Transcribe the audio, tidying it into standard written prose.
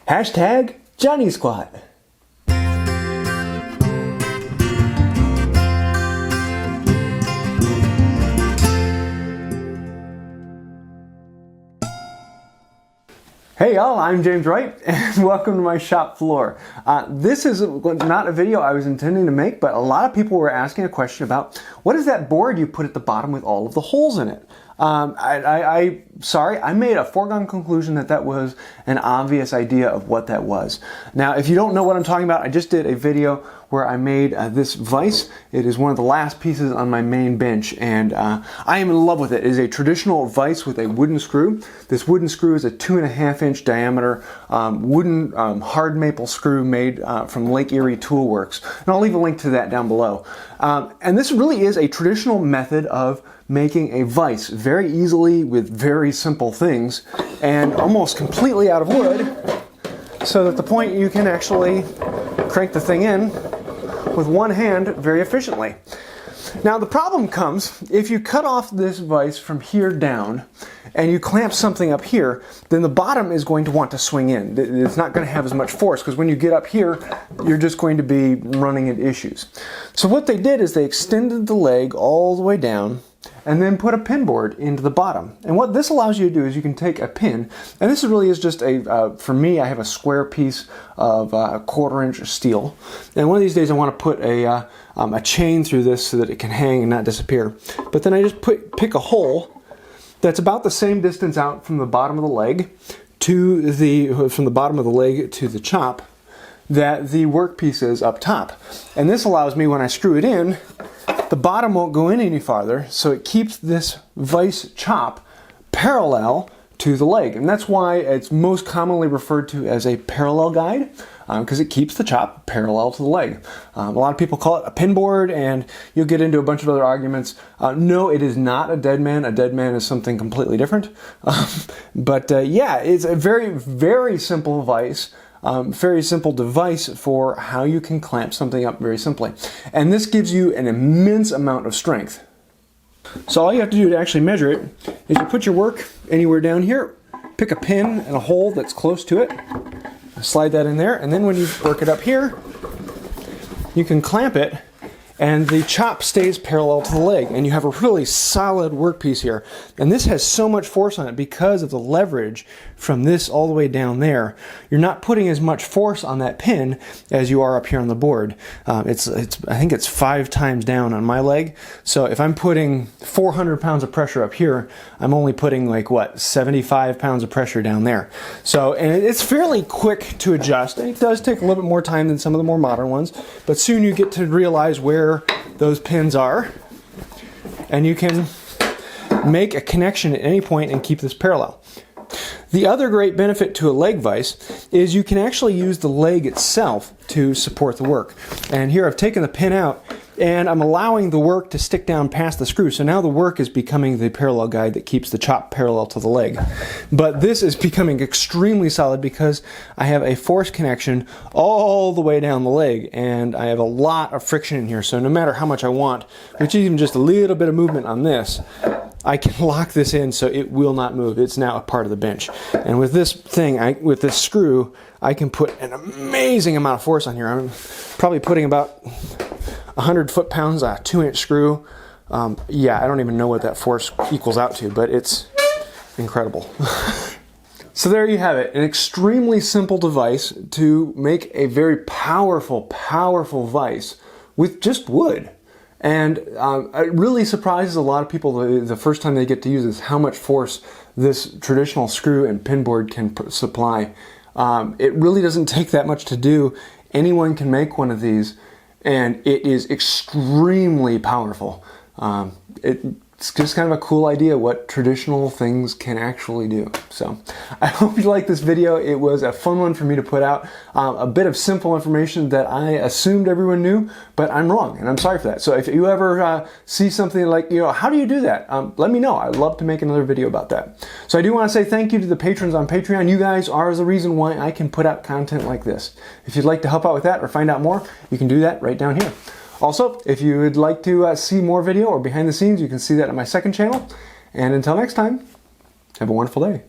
Hashtag Johnny Squat. Hey y'all, I'm James Wright and welcome to my shop floor. This is not a video I was intending to make, but a lot of people were asking a question about what is that board you put at the bottom with all of the holes in it? Sorry, I made a foregone conclusion that that was an obvious idea of what that was. Now, if you don't know what I'm talking about, I just did a video where I made this vise. It is one of the last pieces on my main bench, and I am in love with it. It is a traditional vise with a wooden screw. This wooden screw is a 2.5-inch diameter wooden hard maple screw made from Lake Erie Tool Works. And I'll leave a link to that down below. And this really is a traditional method of making a vise very easily with very simple things and almost completely out of wood, so that the point you can actually crank the thing in with one hand very efficiently. Now the problem comes if you cut off this vise from here down and you clamp something up here, then the bottom is going to want to swing in. It's not going to have as much force because when you get up here, you're just going to be running into issues. So what they did is they extended the leg all the way down and then put a pinboard into the bottom. And what this allows you to do is you can take a pin, and this really is just a, for me, I have a square piece of 1/4-inch steel. And one of these days I want to put a chain through this so that it can hang and not disappear. But then I just pick a hole that's about the same distance out from the bottom of the leg to the chop that the workpiece is up top. And this allows me, when I screw it in, the bottom won't go in any farther, so it keeps this vise chop parallel to the leg. And that's why it's most commonly referred to as a parallel guide, because it keeps the chop parallel to the leg. A lot of people call it a pinboard, and you'll get into a bunch of other arguments. No, it is not a dead man. A dead man is something completely different. Yeah, it's a very, very simple vise. Very simple device for how you can clamp something up very simply. And this gives you an immense amount of strength. So all you have to do to actually measure it is you put your work anywhere down here, pick a pin and a hole that's close to it, slide that in there, and then when you work it up here, you can clamp it and the chop stays parallel to the leg, and you have a really solid workpiece here. And this has so much force on it because of the leverage from this all the way down there. You're not putting as much force on that pin as you are up here on the board. I think it's 5 times down on my leg. So if I'm putting 400 pounds of pressure up here, I'm only putting like, what, 75 pounds of pressure down there. So, and it's fairly quick to adjust. It does take a little bit more time than some of the more modern ones, but soon you get to realize where those pins are, and you can make a connection at any point and keep this parallel. The other great benefit to a leg vise is you can actually use the leg itself to support the work. And here I've taken the pin out and I'm allowing the work to stick down past the screw. So now the work is becoming the parallel guide that keeps the chop parallel to the leg. But this is becoming extremely solid because I have a force connection all the way down the leg, and I have a lot of friction in here. So no matter how much I want, which is even just a little bit of movement on this, I can lock this in so it will not move. It's now a part of the bench. And with this thing, with this screw, I can put an amazing amount of force on here. I'm probably putting about 100 foot-pounds on a 2-inch screw. Yeah, I don't even know what that force equals out to, but it's incredible. So there you have it, an extremely simple device to make a very powerful, powerful vise with just wood. And it really surprises a lot of people the first time they get to use this, how much force this traditional screw and pinboard can supply. It really doesn't take that much to do. Anyone can make one of these, and it is extremely powerful. It's just kind of a cool idea what traditional things can actually do. So I hope you liked this video. It was a fun one for me to put out. A bit of simple information that I assumed everyone knew, but I'm wrong, and I'm sorry for that. So if you ever see something like, how do you do that? Let me know. I'd love to make another video about that. So I do want to say thank you to the patrons on Patreon. You guys are the reason why I can put out content like this. If you'd like to help out with that or find out more, you can do that right down here. Also, if you would like to see more video or behind the scenes, you can see that on my second channel. And until next time, have a wonderful day.